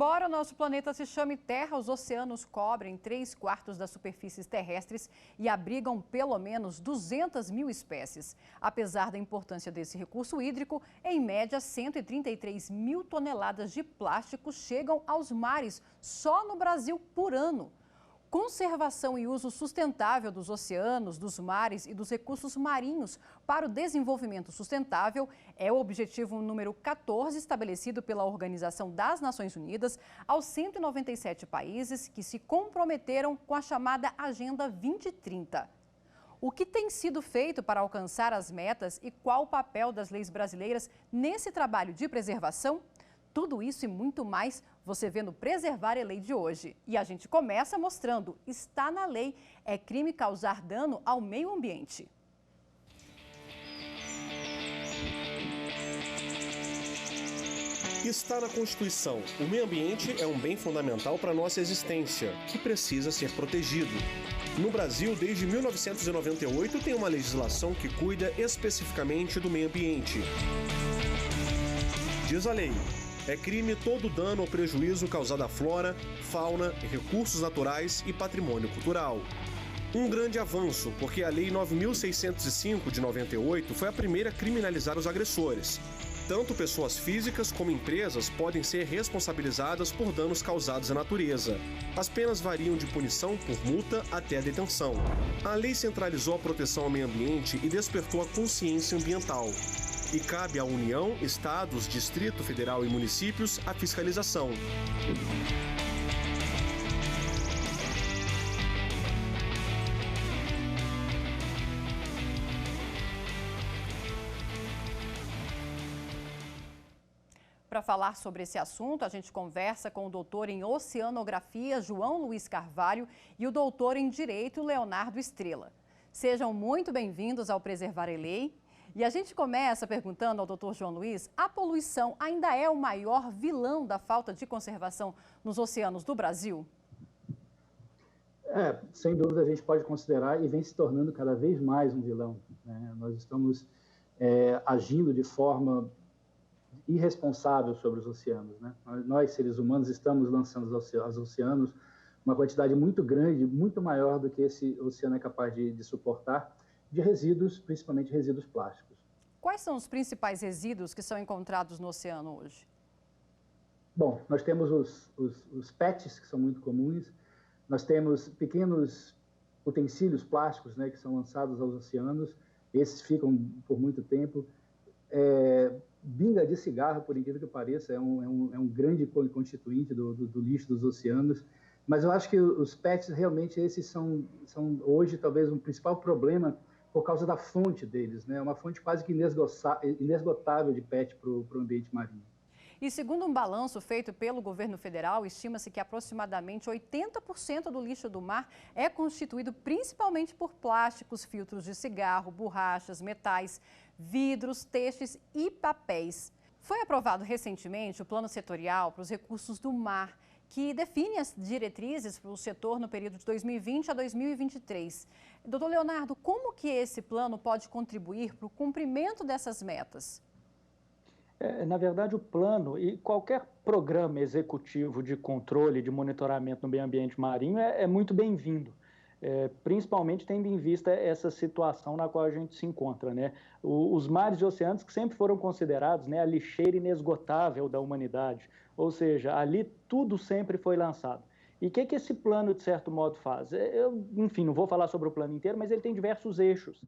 Embora o nosso planeta se chame Terra, os oceanos cobrem 3/4 das superfícies terrestres e abrigam pelo menos 200 mil espécies. Apesar da importância desse recurso hídrico, em média 133 mil toneladas de plástico chegam aos mares só no Brasil por ano. Conservação e uso sustentável dos oceanos, dos mares e dos recursos marinhos para o desenvolvimento sustentável é o objetivo número 14 estabelecido pela Organização das Nações Unidas aos 197 países que se comprometeram com a chamada Agenda 2030. O que tem sido feito para alcançar as metas e qual o papel das leis brasileiras nesse trabalho de preservação? Tudo isso e muito mais você vê no Preservar é Lei de hoje. E a gente começa mostrando: está na lei, é crime causar dano ao meio ambiente. Está na Constituição. O meio ambiente é um bem fundamental para a nossa existência, que precisa ser protegido. No Brasil, desde 1998, tem uma legislação que cuida especificamente do meio ambiente. Diz a lei: é crime todo dano ou prejuízo causado à flora, fauna, recursos naturais e patrimônio cultural. Um grande avanço, porque a Lei 9.605 de 98 foi a primeira a criminalizar os agressores. Tanto pessoas físicas como empresas podem ser responsabilizadas por danos causados à natureza. As penas variam de punição por multa até a detenção. A lei centralizou a proteção ao meio ambiente e despertou a consciência ambiental. E cabe à União, Estados, Distrito Federal e municípios a fiscalização. Para falar sobre esse assunto, a gente conversa com o doutor em Oceanografia, João Luiz Carvalho, e o doutor em Direito, Leonardo Estrela. Sejam muito bem-vindos ao Preservar é Lei. E a gente começa perguntando ao doutor João Luiz: a poluição ainda é o maior vilão da falta de conservação nos oceanos do Brasil? Sem dúvida a gente pode considerar e vem se tornando cada vez mais um vilão, né? Nós estamos agindo de forma irresponsável sobre os oceanos, né? Nós, seres humanos, estamos lançando aos oceanos uma quantidade muito grande, muito maior do que esse oceano é capaz de suportar, de resíduos, principalmente resíduos plásticos. Quais são os principais resíduos que são encontrados no oceano hoje? Bom, nós temos os PETs, que são muito comuns, nós temos pequenos utensílios plásticos, né, que são lançados aos oceanos, esses ficam por muito tempo. Binga de cigarro, por incrível que pareça, é um grande constituinte do lixo dos oceanos, mas eu acho que os PETs realmente esses são hoje talvez um principal problema por causa da fonte deles, né? É uma fonte quase que inesgotável de PET para o ambiente marinho. E segundo um balanço feito pelo governo federal, estima-se que aproximadamente 80% do lixo do mar é constituído principalmente por plásticos, filtros de cigarro, borrachas, metais, vidros, têxteis e papéis. Foi aprovado recentemente o Plano Setorial para os Recursos do Mar, que define as diretrizes para o setor no período de 2020 a 2023. Doutor Leonardo, como que esse plano pode contribuir para o cumprimento dessas metas? Na verdade, o plano e qualquer programa executivo de controle e de monitoramento no meio ambiente marinho é muito bem-vindo, principalmente tendo em vista essa situação na qual a gente se encontra, né? Os mares e oceanos que sempre foram considerados, né, a lixeira inesgotável da humanidade, ou seja, ali tudo sempre foi lançado. E o que esse plano, de certo modo, faz? Enfim, não vou falar sobre o plano inteiro, mas ele tem diversos eixos.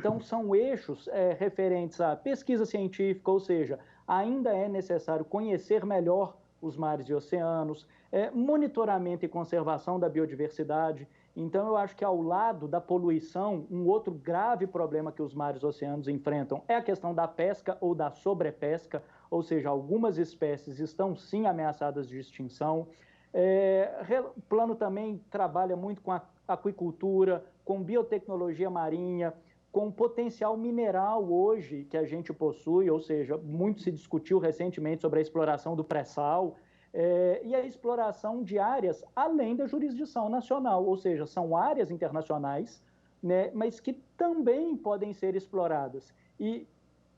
Então, são eixos referentes à pesquisa científica, ou seja, ainda é necessário conhecer melhor os mares e oceanos, monitoramento e conservação da biodiversidade. Então, eu acho que ao lado da poluição, um outro grave problema que os mares e oceanos enfrentam é a questão da pesca ou da sobrepesca, ou seja, algumas espécies estão sim ameaçadas de extinção. O plano também trabalha muito com a aquicultura, com biotecnologia marinha, com o potencial mineral hoje que a gente possui, ou seja, muito se discutiu recentemente sobre a exploração do pré-sal e a exploração de áreas além da jurisdição nacional, ou seja, são áreas internacionais, né, mas que também podem ser exploradas. E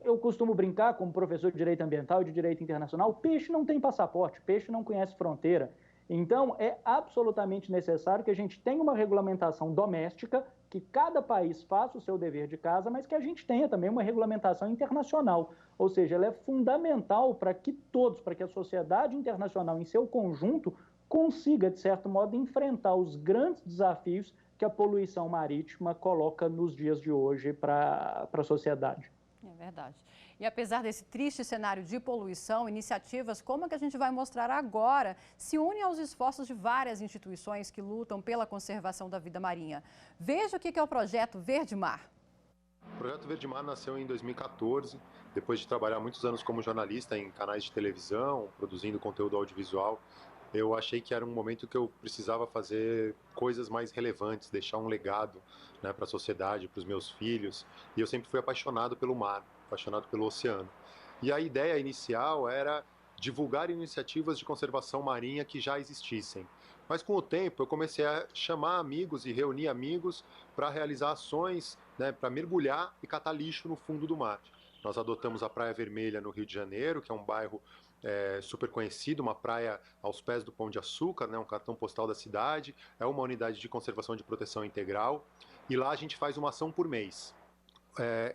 eu costumo brincar como professor de Direito Ambiental e de Direito Internacional, peixe não tem passaporte, peixe não conhece fronteira. Então, é absolutamente necessário que a gente tenha uma regulamentação doméstica, que cada país faça o seu dever de casa, mas que a gente tenha também uma regulamentação internacional. Ou seja, ela é fundamental para que todos, para que a sociedade internacional em seu conjunto consiga, de certo modo, enfrentar os grandes desafios que a poluição marítima coloca nos dias de hoje para a sociedade. É verdade. E apesar desse triste cenário de poluição, iniciativas como a que a gente vai mostrar agora se unem aos esforços de várias instituições que lutam pela conservação da vida marinha. Veja o que é o Projeto Verde Mar. O Projeto Verde Mar nasceu em 2014, depois de trabalhar muitos anos como jornalista em canais de televisão, produzindo conteúdo audiovisual. Eu achei que era um momento que eu precisava fazer coisas mais relevantes, deixar um legado, né, para a sociedade, para os meus filhos. E eu sempre fui apaixonado pelo mar, apaixonado pelo oceano. E a ideia inicial era divulgar iniciativas de conservação marinha que já existissem. Mas com o tempo eu comecei a chamar amigos e reunir amigos para realizar ações, né, para mergulhar e catar lixo no fundo do mar. Nós adotamos a Praia Vermelha no Rio de Janeiro, que é um bairro super conhecido, uma praia aos pés do Pão de Açúcar, né, um cartão postal da cidade, é uma unidade de conservação de proteção integral, e lá a gente faz uma ação por mês.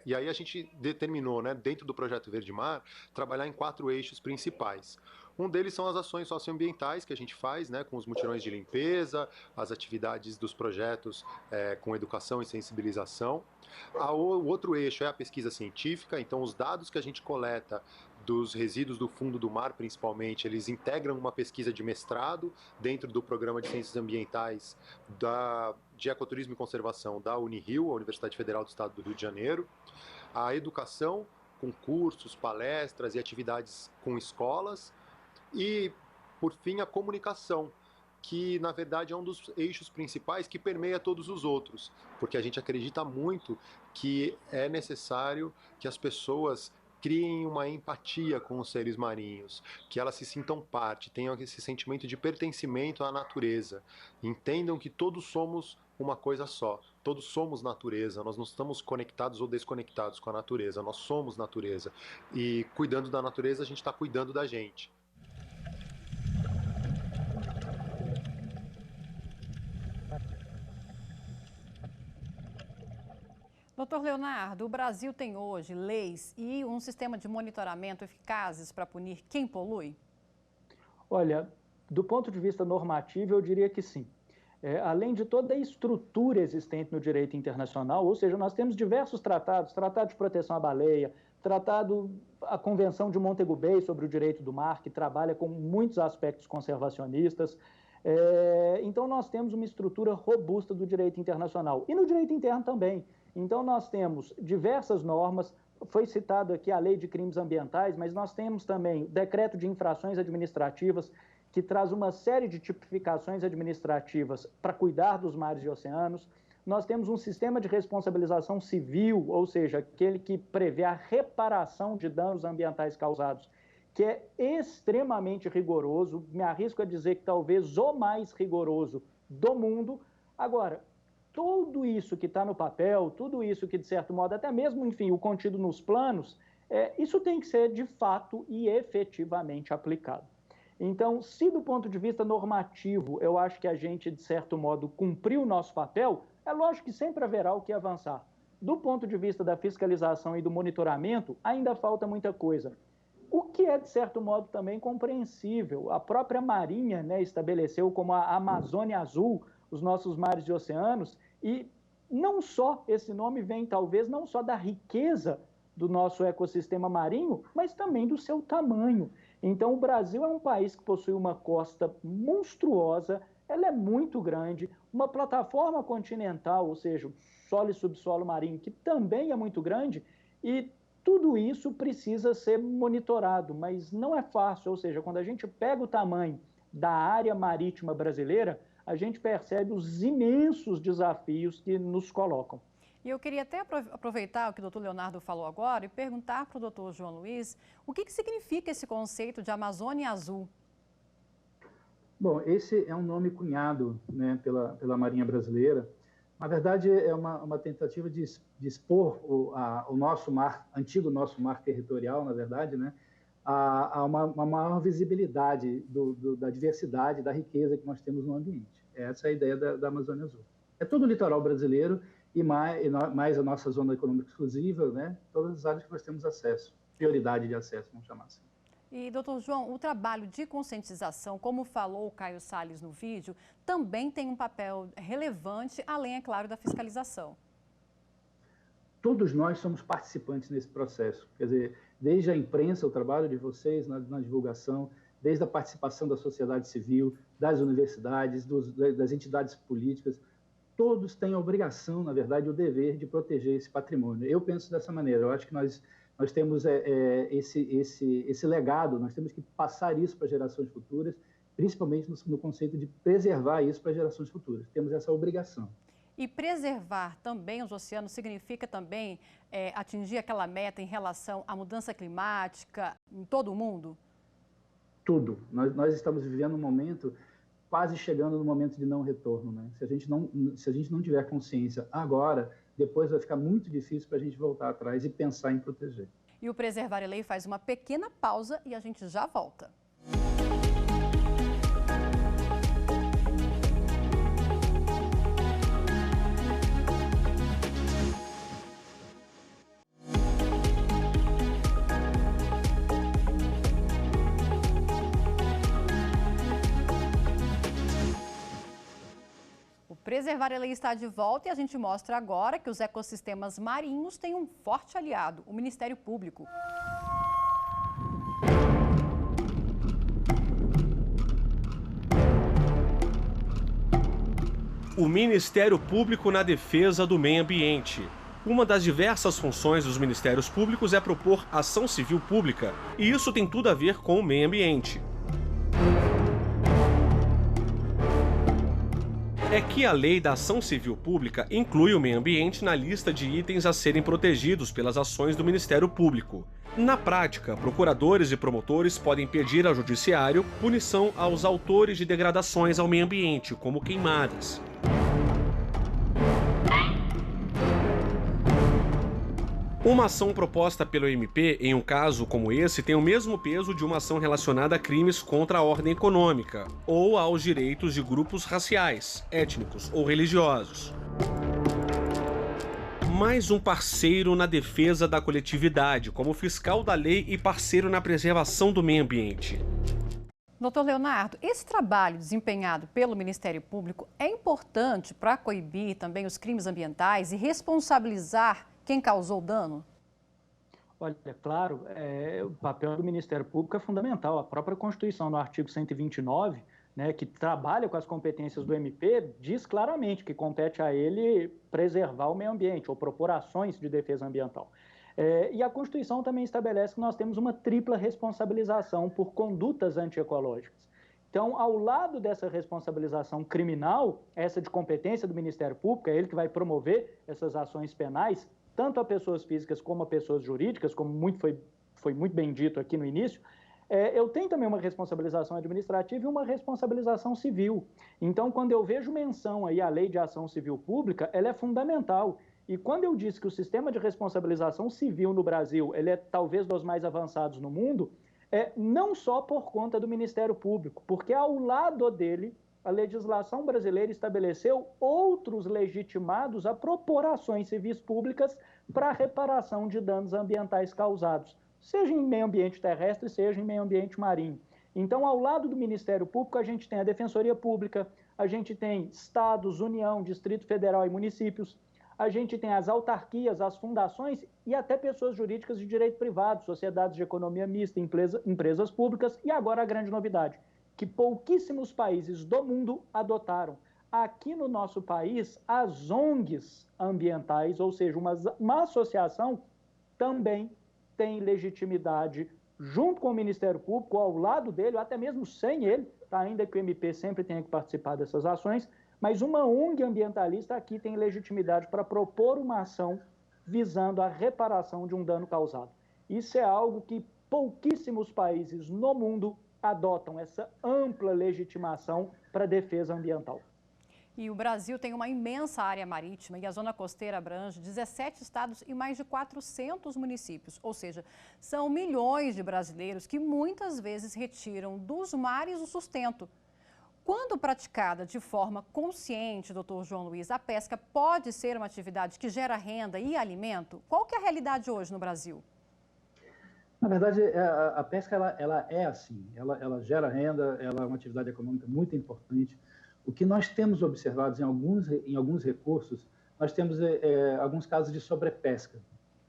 E aí a gente determinou, né, dentro do Projeto Verde Mar, trabalhar em 4 eixos principais. Um deles são as ações socioambientais que a gente faz, né, com os mutirões de limpeza, as atividades dos projetos com educação e sensibilização. O outro eixo é a pesquisa científica, então os dados que a gente coleta dos resíduos do fundo do mar, principalmente, eles integram uma pesquisa de mestrado dentro do programa de ciências ambientais de ecoturismo e conservação da Unirio, a Universidade Federal do Estado do Rio de Janeiro. A educação, com cursos, palestras e atividades com escolas. E, por fim, a comunicação, que na verdade é um dos eixos principais que permeia todos os outros, porque a gente acredita muito que é necessário que as pessoas criem uma empatia com os seres marinhos, que elas se sintam parte, tenham esse sentimento de pertencimento à natureza, entendam que todos somos uma coisa só, todos somos natureza, nós não estamos conectados ou desconectados com a natureza, nós somos natureza, e cuidando da natureza a gente está cuidando da gente. Doutor Leonardo, o Brasil tem hoje leis e um sistema de monitoramento eficazes para punir quem polui? Olha, do ponto de vista normativo, eu diria que sim. Além de toda a estrutura existente no direito internacional, ou seja, nós temos diversos tratados, Tratado de Proteção à Baleia, a Convenção de Montego Bay sobre o Direito do Mar, que trabalha com muitos aspectos conservacionistas. Então, nós temos uma estrutura robusta do direito internacional e no direito interno também. Então, nós temos diversas normas, foi citado aqui a Lei de Crimes Ambientais, mas nós temos também o Decreto de Infrações Administrativas, que traz uma série de tipificações administrativas para cuidar dos mares e oceanos. Nós temos um sistema de responsabilização civil, ou seja, aquele que prevê a reparação de danos ambientais causados, que é extremamente rigoroso, me arrisco a dizer que talvez o mais rigoroso do mundo. Agora, tudo isso que está no papel, tudo isso que, de certo modo, até mesmo, enfim, o contido nos planos, isso tem que ser, de fato e efetivamente aplicado. Então, se do ponto de vista normativo, eu acho que a gente, de certo modo, cumpriu o nosso papel, é lógico que sempre haverá o que avançar. Do ponto de vista da fiscalização e do monitoramento, ainda falta muita coisa. O que é, de certo modo, também compreensível. A própria Marinha, né, estabeleceu como a Amazônia Azul os nossos mares e oceanos, e não só esse nome vem, talvez, não só da riqueza do nosso ecossistema marinho, mas também do seu tamanho. Então, o Brasil é um país que possui uma costa monstruosa, ela é muito grande, uma plataforma continental, ou seja, solo e subsolo marinho, que também é muito grande, e tudo isso precisa ser monitorado, mas não é fácil, ou seja, quando a gente pega o tamanho da área marítima brasileira, a gente percebe os imensos desafios que nos colocam. E eu queria até aproveitar o que o doutor Leonardo falou agora e perguntar para o doutor João Luiz o que significa esse conceito de Amazônia Azul? Bom, esse é um nome cunhado, né, pela Marinha Brasileira Na verdade, é uma tentativa de expor o nosso mar, nosso mar territorial, na verdade, né, a uma maior visibilidade da diversidade, da riqueza que nós temos no ambiente. Essa é a ideia da Amazônia Azul. É todo o litoral brasileiro e mais a nossa zona econômica exclusiva, né, todas as áreas que nós temos acesso, prioridade de acesso, vamos chamar assim. E, doutor João, o trabalho de conscientização, como falou o Caio Salles no vídeo, também tem um papel relevante, além, é claro, da fiscalização. Todos nós somos participantes nesse processo. Quer dizer, desde a imprensa, o trabalho de vocês na divulgação, desde a participação da sociedade civil, das universidades, das entidades políticas, todos têm a obrigação, na verdade, o dever de proteger esse patrimônio. Eu penso dessa maneira. Eu acho que nós temos esse legado, nós temos que passar isso para gerações futuras, principalmente no conceito de preservar isso para gerações futuras. Temos essa obrigação. E preservar também os oceanos significa também atingir aquela meta em relação à mudança climática em todo o mundo? Tudo. Nós estamos vivendo um momento, quase chegando no momento de não retorno, né? Se a gente não tiver consciência agora, depois vai ficar muito difícil para a gente voltar atrás e pensar em proteger. E o Preservar a Lei faz uma pequena pausa e a gente já volta. Preservar a Lei está de volta e a gente mostra agora que os ecossistemas marinhos têm um forte aliado, o Ministério Público. O Ministério Público na defesa do meio ambiente. Uma das diversas funções dos Ministérios Públicos é propor ação civil pública, e isso tem tudo a ver com o meio ambiente. É que a Lei da Ação Civil Pública inclui o meio ambiente na lista de itens a serem protegidos pelas ações do Ministério Público. Na prática, procuradores e promotores podem pedir ao Judiciário punição aos autores de degradações ao meio ambiente, como queimadas. Uma ação proposta pelo MP, em um caso como esse, tem o mesmo peso de uma ação relacionada a crimes contra a ordem econômica ou aos direitos de grupos raciais, étnicos ou religiosos. Mais um parceiro na defesa da coletividade, como fiscal da lei e parceiro na preservação do meio ambiente. Doutor Leonardo, esse trabalho desempenhado pelo Ministério Público é importante para coibir também os crimes ambientais e responsabilizar quem causou dano? Olha, claro, o papel do Ministério Público é fundamental. A própria Constituição, no artigo 129, né, que trabalha com as competências do MP, diz claramente que compete a ele preservar o meio ambiente ou propor ações de defesa ambiental. E a Constituição também estabelece que nós temos uma tripla responsabilização por condutas antiecológicas. Então, ao lado dessa responsabilização criminal, essa de competência do Ministério Público, é ele que vai promover essas ações penais, tanto a pessoas físicas como a pessoas jurídicas, como foi muito bem dito aqui no início, eu tenho também uma responsabilização administrativa e uma responsabilização civil. Então, quando eu vejo menção aí à Lei de Ação Civil Pública, ela é fundamental. E quando eu disse que o sistema de responsabilização civil no Brasil, ele é talvez dos mais avançados no mundo, não só por conta do Ministério Público, porque ao lado dele, a legislação brasileira estabeleceu outros legitimados a propor ações civis públicas para reparação de danos ambientais causados, seja em meio ambiente terrestre, seja em meio ambiente marinho. Então, ao lado do Ministério Público, a gente tem a Defensoria Pública, a gente tem estados, União, Distrito Federal e municípios, a gente tem as autarquias, as fundações e até pessoas jurídicas de direito privado, sociedades de economia mista, empresas públicas e agora a grande novidade, que pouquíssimos países do mundo adotaram. Aqui no nosso país, as ONGs ambientais, ou seja, uma associação, também tem legitimidade junto com o Ministério Público, ao lado dele, ou até mesmo sem ele, tá? Ainda que o MP sempre tenha que participar dessas ações, mas uma ONG ambientalista aqui tem legitimidade para propor uma ação visando a reparação de um dano causado. Isso é algo que pouquíssimos países no mundo adotam, essa ampla legitimação para a defesa ambiental. E o Brasil tem uma imensa área marítima e a zona costeira abrange 17 estados e mais de 400 municípios. Ou seja, são milhões de brasileiros que muitas vezes retiram dos mares o sustento. Quando praticada de forma consciente, doutor João Luiz, a pesca pode ser uma atividade que gera renda e alimento? Qual que é a realidade hoje no Brasil? Na verdade, a pesca ela é assim, ela gera renda, ela é uma atividade econômica muito importante. O que nós temos observado em alguns recursos, nós temos alguns casos de sobrepesca,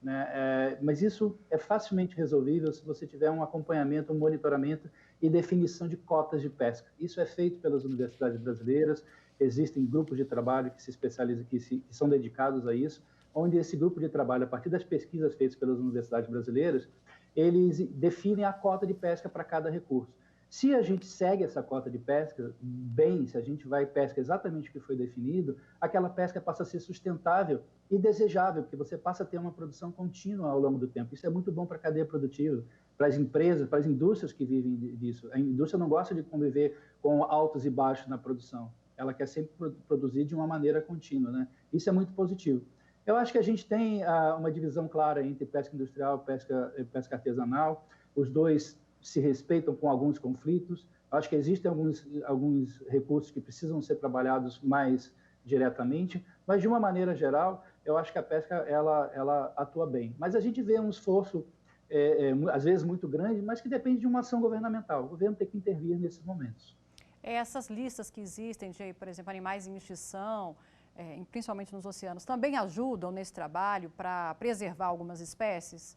né? Mas isso é facilmente resolvível se você tiver um acompanhamento, um monitoramento e definição de cotas de pesca. Isso é feito pelas universidades brasileiras, existem grupos de trabalho que se especializam, que são dedicados a isso, onde esse grupo de trabalho, a partir das pesquisas feitas pelas universidades brasileiras, eles definem a cota de pesca para cada recurso. Se a gente segue essa cota de pesca bem, se a gente vai pesca exatamente o que foi definido, aquela pesca passa a ser sustentável e desejável, porque você passa a ter uma produção contínua ao longo do tempo. Isso é muito bom para a cadeia produtiva, para as empresas, para as indústrias que vivem disso. A indústria não gosta de conviver com altos e baixos na produção. Ela quer sempre produzir de uma maneira contínua, né? Isso é muito positivo. Eu acho que a gente tem uma divisão clara entre pesca industrial e pesca artesanal. Os dois se respeitam com alguns conflitos. Acho que existem alguns recursos que precisam ser trabalhados mais diretamente, mas de uma maneira geral, eu acho que a pesca ela atua bem. Mas a gente vê um esforço, às vezes muito grande, mas que depende de uma ação governamental. O governo tem que intervir nesses momentos. Essas listas que existem de, por exemplo, animais em extinção, principalmente nos oceanos, também ajudam nesse trabalho para preservar algumas espécies?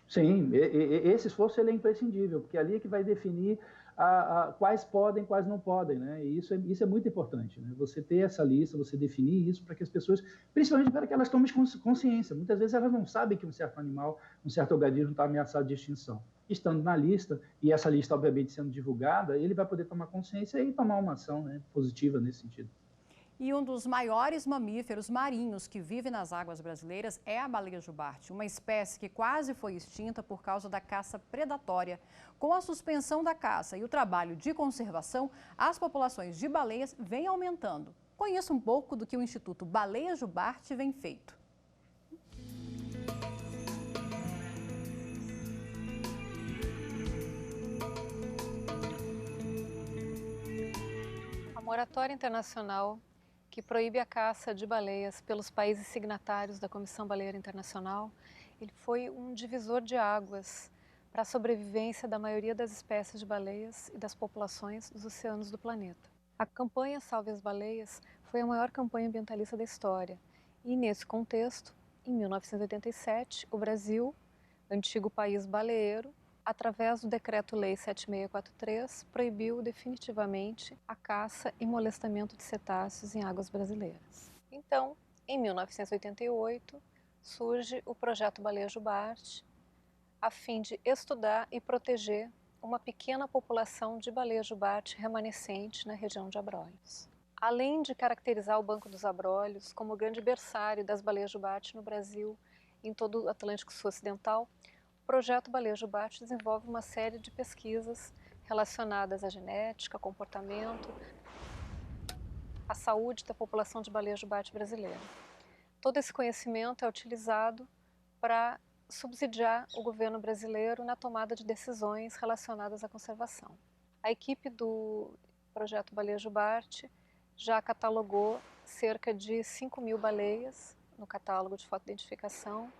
Sim, esse esforço ele é imprescindível, porque ali é que vai definir quais podem, quais não podem, né? E isso é muito importante, né? Você ter essa lista, você definir isso para que as pessoas, principalmente para que elas tomem consciência. Muitas vezes elas não sabem que um certo animal, um certo organismo está ameaçado de extinção. Estando na lista, e essa lista obviamente sendo divulgada, ele vai poder tomar consciência e tomar uma ação, né, positiva nesse sentido. E um dos maiores mamíferos marinhos que vive nas águas brasileiras é a baleia jubarte, uma espécie que quase foi extinta por causa da caça predatória. Com a suspensão da caça e o trabalho de conservação, as populações de baleias vêm aumentando. Conheça um pouco do que o Instituto Baleia Jubarte vem feito. A moratória internacional que proíbe a caça de baleias pelos países signatários da Comissão Baleeira Internacional, ele foi um divisor de águas para a sobrevivência da maioria das espécies de baleias e das populações dos oceanos do planeta. A campanha Salve as Baleias foi a maior campanha ambientalista da história e, nesse contexto, em 1987, o Brasil, antigo país baleeiro, através do Decreto-Lei 7643, proibiu definitivamente a caça e molestamento de cetáceos em águas brasileiras. Então, em 1988, surge o Projeto Baleia Jubarte, a fim de estudar e proteger uma pequena população de baleia jubarte remanescente na região de Abrolhos. Além de caracterizar o Banco dos Abrolhos como o grande berçário das baleias jubarte no Brasil e em todo o Atlântico Sul Ocidental, o Projeto Baleia Jubarte desenvolve uma série de pesquisas relacionadas à genética, comportamento, à saúde da população de baleia jubarte brasileira. Todo esse conhecimento é utilizado para subsidiar o governo brasileiro na tomada de decisões relacionadas à conservação. A equipe do Projeto Baleia Jubarte já catalogou cerca de 5.000 baleias no catálogo de fotoidentificação,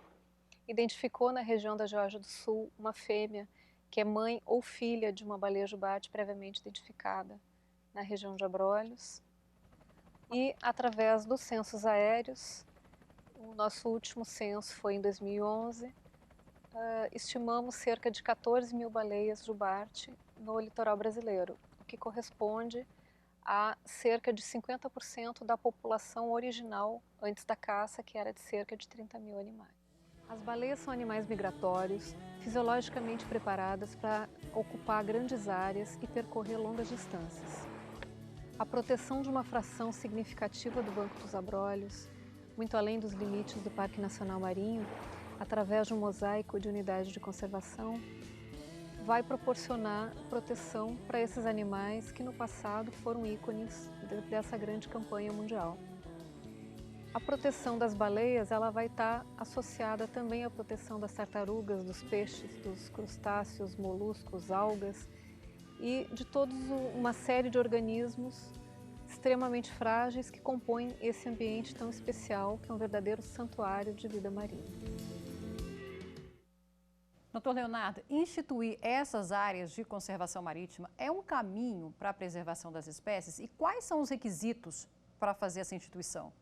identificou na região da Geórgia do Sul uma fêmea que é mãe ou filha de uma baleia jubarte previamente identificada na região de Abrolhos. E, através dos censos aéreos, o nosso último censo foi em 2011, estimamos cerca de 14.000 baleias jubarte no litoral brasileiro, o que corresponde a cerca de 50% da população original antes da caça, que era de cerca de 30.000 animais. As baleias são animais migratórios, fisiologicamente preparadas para ocupar grandes áreas e percorrer longas distâncias. A proteção de uma fração significativa do Banco dos Abrolhos, muito além dos limites do Parque Nacional Marinho, através de um mosaico de unidades de conservação, vai proporcionar proteção para esses animais que no passado foram ícones dessa grande campanha mundial. A proteção das baleias ela vai estar associada também à proteção das tartarugas, dos peixes, dos crustáceos, moluscos, algas e de toda uma série de organismos extremamente frágeis que compõem esse ambiente tão especial, que é um verdadeiro santuário de vida marinha. Doutor Leonardo, instituir essas áreas de conservação marítima é um caminho para a preservação das espécies? E quais são os requisitos para fazer essa instituição?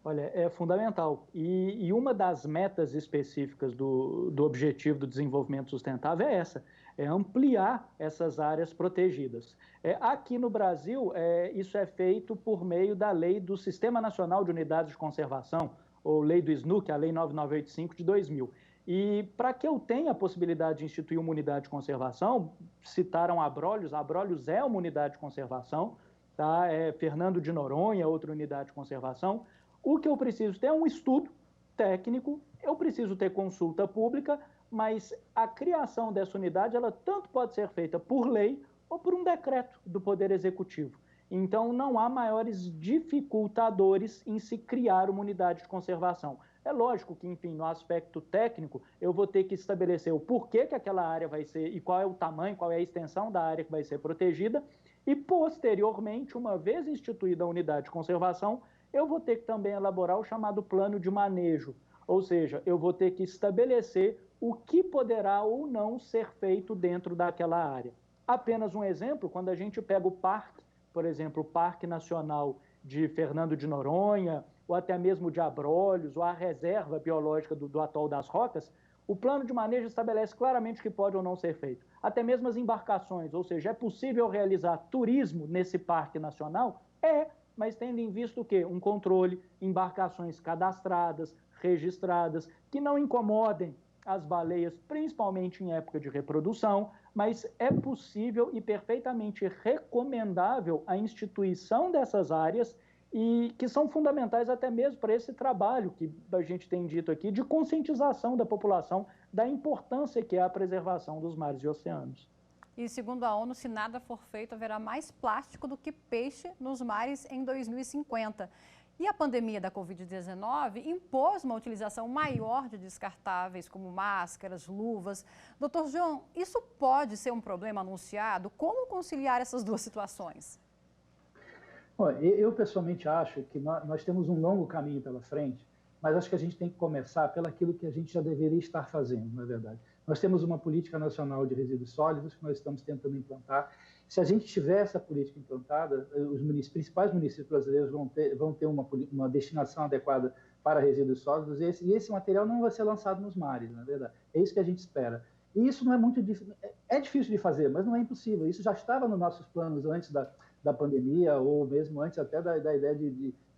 Olha, é fundamental. E uma das metas específicas do Objetivo do Desenvolvimento Sustentável é essa, é ampliar essas áreas protegidas. Aqui no Brasil, isso é feito por meio da lei do Sistema Nacional de Unidades de Conservação, ou lei do SNUC, a lei 9985 de 2000. E para que eu tenha a possibilidade de instituir uma unidade de conservação, citaram Abrolhos, Abrolhos é uma unidade de conservação, tá? Fernando de Noronha, outra unidade de conservação. O que eu preciso ter é um estudo técnico, eu preciso ter consulta pública, mas a criação dessa unidade, ela tanto pode ser feita por lei ou por um decreto do Poder Executivo. Então, não há maiores dificultadores em se criar uma unidade de conservação. É lógico que, enfim, no aspecto técnico, eu vou ter que estabelecer o porquê que aquela área vai ser e qual é o tamanho, qual é a extensão da área que vai ser protegida e, posteriormente, uma vez instituída a unidade de conservação, eu vou ter que também elaborar o chamado plano de manejo, ou seja, eu vou ter que estabelecer o que poderá ou não ser feito dentro daquela área. Apenas um exemplo, quando a gente pega o parque, por exemplo, o Parque Nacional de Fernando de Noronha, ou até mesmo de Abrolhos, ou a reserva biológica do Atol das Rocas, o plano de manejo estabelece claramente o que pode ou não ser feito. Até mesmo as embarcações, ou seja, é possível realizar turismo nesse parque nacional? Mas tendo em vista o quê? Um controle, embarcações cadastradas, registradas, que não incomodem as baleias, principalmente em época de reprodução, mas é possível e perfeitamente recomendável a instituição dessas áreas e que são fundamentais até mesmo para esse trabalho que a gente tem dito aqui de conscientização da população da importância que é a preservação dos mares e oceanos. E segundo a ONU, se nada for feito, haverá mais plástico do que peixe nos mares em 2050. E a pandemia da Covid-19 impôs uma utilização maior de descartáveis, como máscaras, luvas. Doutor João, isso pode ser um problema anunciado? Como conciliar essas duas situações? Bom, eu pessoalmente acho que nós temos um longo caminho pela frente, mas acho que a gente tem que começar pelaquilo que a gente já deveria estar fazendo, na verdade. Nós temos uma política nacional de resíduos sólidos que nós estamos tentando implantar. Se a gente tiver essa política implantada, os principais municípios brasileiros vão ter uma destinação adequada para resíduos sólidos e esse material não vai ser lançado nos mares, na verdade. É isso que a gente espera. E isso não é muito difícil. É difícil de fazer, mas não é impossível. Isso já estava nos nossos planos antes da pandemia ou mesmo antes até da ideia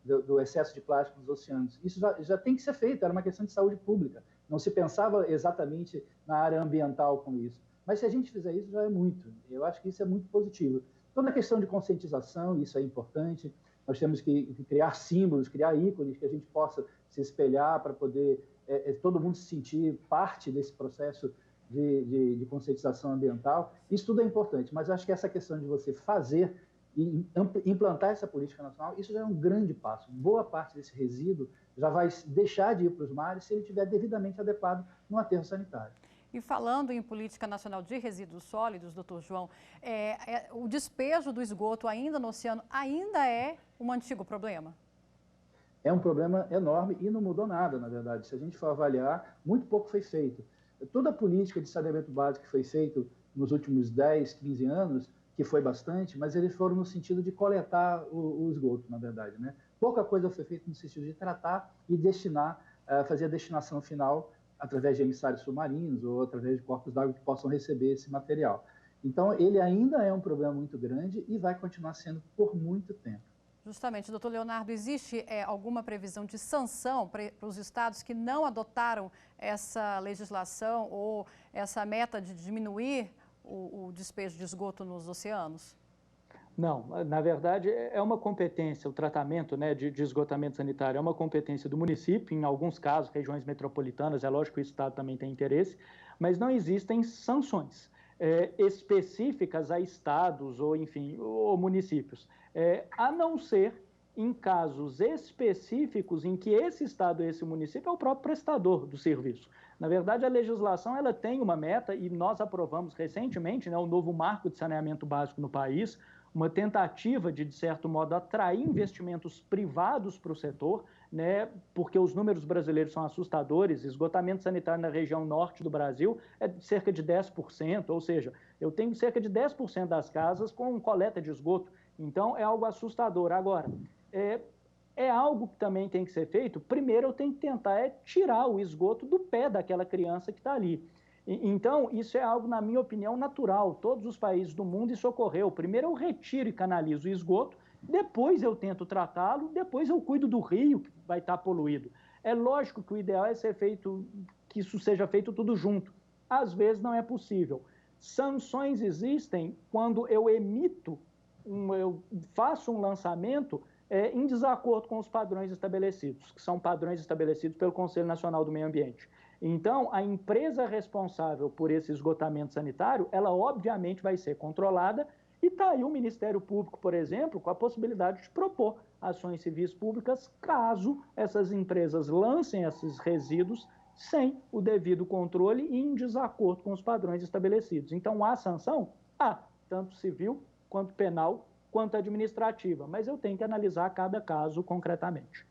do excesso de plástico nos oceanos. Isso já tem que ser feito, era uma questão de saúde pública. Não se pensava exatamente na área ambiental com isso. Mas se a gente fizer isso, já é muito. Eu acho que isso é muito positivo. Toda a questão de conscientização, isso é importante. Nós temos que criar símbolos, criar ícones que a gente possa se espelhar para poder todo mundo se sentir parte desse processo de conscientização ambiental. Isso tudo é importante, mas eu acho que essa questão de você fazer e implantar essa política nacional, isso já é um grande passo. Boa parte desse resíduo já vai deixar de ir para os mares se ele estiver devidamente adequado no aterro sanitário. E falando em política nacional de resíduos sólidos, doutor João, o despejo do esgoto ainda no oceano ainda é um antigo problema? É um problema enorme e não mudou nada, na verdade. Se a gente for avaliar, muito pouco foi feito. Toda a política de saneamento básico que foi feita nos últimos 10, 15 anos, que foi bastante, mas eles foram no sentido de coletar o esgoto, na verdade, né? Pouca coisa foi feita no sentido de tratar e destinar, fazer a destinação final através de emissários submarinos ou através de corpos d'água que possam receber esse material. Então, ele ainda é um problema muito grande e vai continuar sendo por muito tempo. Justamente, doutor Leonardo, existe alguma previsão de sanção para os estados que não adotaram essa legislação ou essa meta de diminuir o despejo de esgoto nos oceanos? Não, na verdade é uma competência, o tratamento, né, de esgotamento sanitário é uma competência do município, em alguns casos, regiões metropolitanas, é lógico que o estado também tem interesse, mas não existem sanções. específicas a estados ou, enfim, ou municípios, a não ser em casos específicos em que esse estado ou esse município é o próprio prestador do serviço. Na verdade, a legislação ela tem uma meta, e nós aprovamos recentemente, né, o novo marco de saneamento básico no país, uma tentativa de certo modo, atrair investimentos privados para o setor, né, porque os números brasileiros são assustadores. Esgotamento sanitário na região norte do Brasil é de cerca de 10%, ou seja, eu tenho cerca de 10% das casas com coleta de esgoto. Então, é algo assustador. Agora, é algo que também tem que ser feito. Primeiro, eu tenho que tentar tirar o esgoto do pé daquela criança que está ali. Então, isso é algo, na minha opinião, natural. Todos os países do mundo isso ocorreu. Primeiro eu retiro e canalizo o esgoto, depois eu tento tratá-lo, depois eu cuido do rio que vai estar poluído. É lógico que o ideal é que isso seja feito tudo junto. Às vezes não é possível. Sanções existem quando eu eu faço um lançamento em desacordo com os padrões estabelecidos, que são padrões estabelecidos pelo Conselho Nacional do Meio Ambiente. Então, a empresa responsável por esse esgotamento sanitário, ela obviamente vai ser controlada, e está aí o Ministério Público, por exemplo, com a possibilidade de propor ações civis públicas caso essas empresas lancem esses resíduos sem o devido controle e em desacordo com os padrões estabelecidos. Então, há sanção? Há, tanto civil quanto penal, quanto administrativa, mas eu tenho que analisar cada caso concretamente.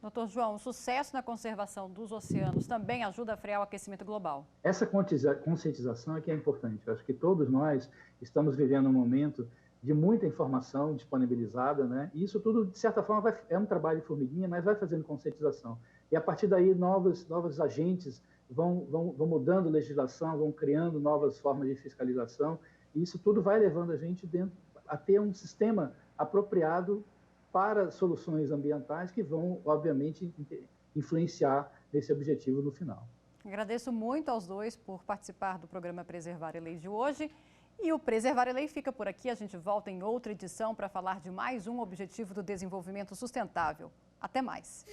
Doutor João, o sucesso na conservação dos oceanos também ajuda a frear o aquecimento global? Essa conscientização é que é importante. Eu acho que todos nós estamos vivendo um momento de muita informação disponibilizada, né? E isso tudo, de certa forma, é um trabalho de formiguinha, mas vai fazendo conscientização. E, a partir daí, novos agentes vão mudando legislação, vão criando novas formas de fiscalização, e isso tudo vai levando a gente a ter um sistema apropriado para soluções ambientais que vão, obviamente, influenciar nesse objetivo no final. Agradeço muito aos dois por participar do programa Preservar a Lei de hoje. E o Preservar a Lei fica por aqui. A gente volta em outra edição para falar de mais um objetivo do desenvolvimento sustentável. Até mais!